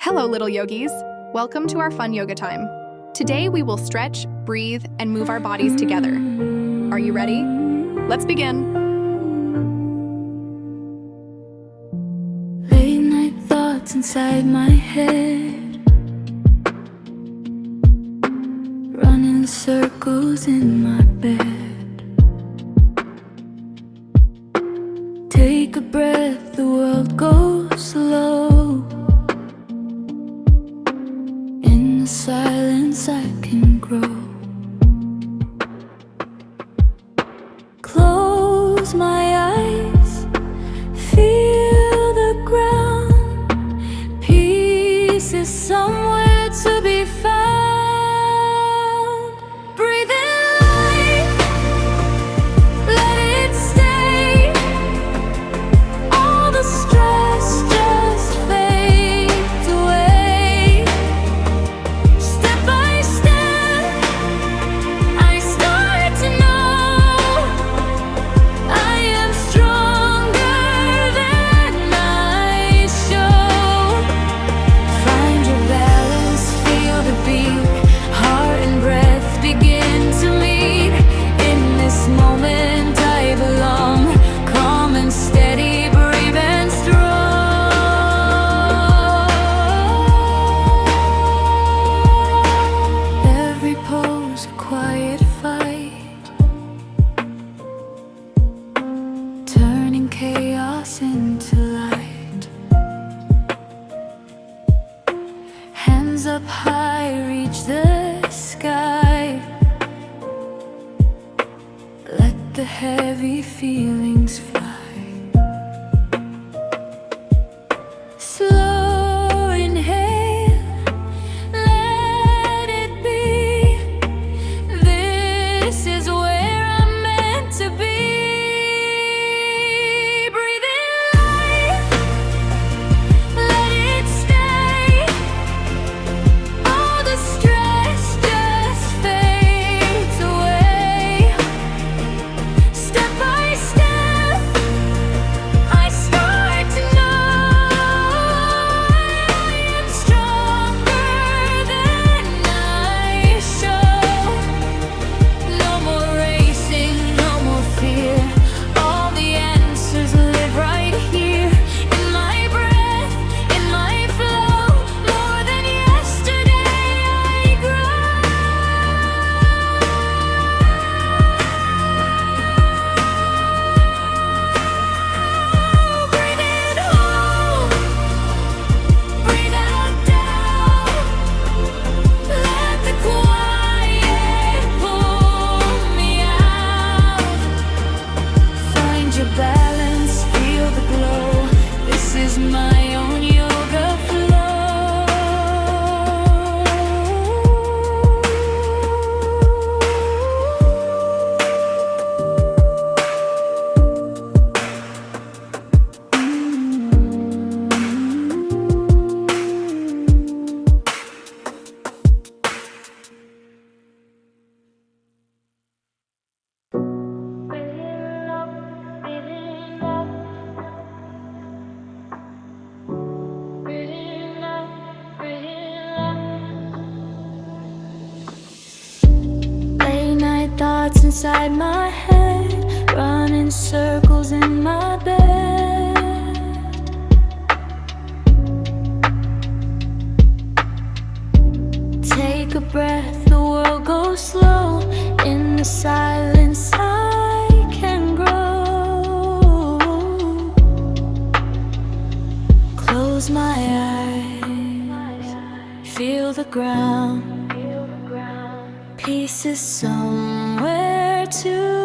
Hello, little yogis. Welcome to our fun yoga time. Today we will stretch, breathe, and move our bodies together. Are you ready? Let's begin. Late night thoughts inside my head, running circles in my bed. Take a breath, the world goes slow. In the silence I can grow. Close my eyes, feel the ground. Peace is somewhere to be found. Breathe in light, let it stay. All the stress just fades away. Step by step, I start to know I am stronger than I show. Find your balance, feel the beat. Heart and breath begin to meet. In this moment I belong. Calm and steady, brave and strong. Every pose a quiet fight, turning chaos into light. Hands up high, reach the sky. Let the heavy feelings fly. Slow inhale, let it be. This is where I'm meant to be. Breathe in light, let it stay. All the stress just fades away. Step by step, I start to know I am stronger than I show. No more racing, no more fear. All the answers live right here. In my breath, in my flow. More than yesterday I grow. Breathe in whole, breathe out doubt. Let the quiet pull me out. Find your balance, feel the glow. This is my own yoga flow. Late night thoughts inside my head, running circles in my bed. Take a breath, the world goes slow. In the silence I can grow. Close my eyes, feel the ground. Peace is somewhere to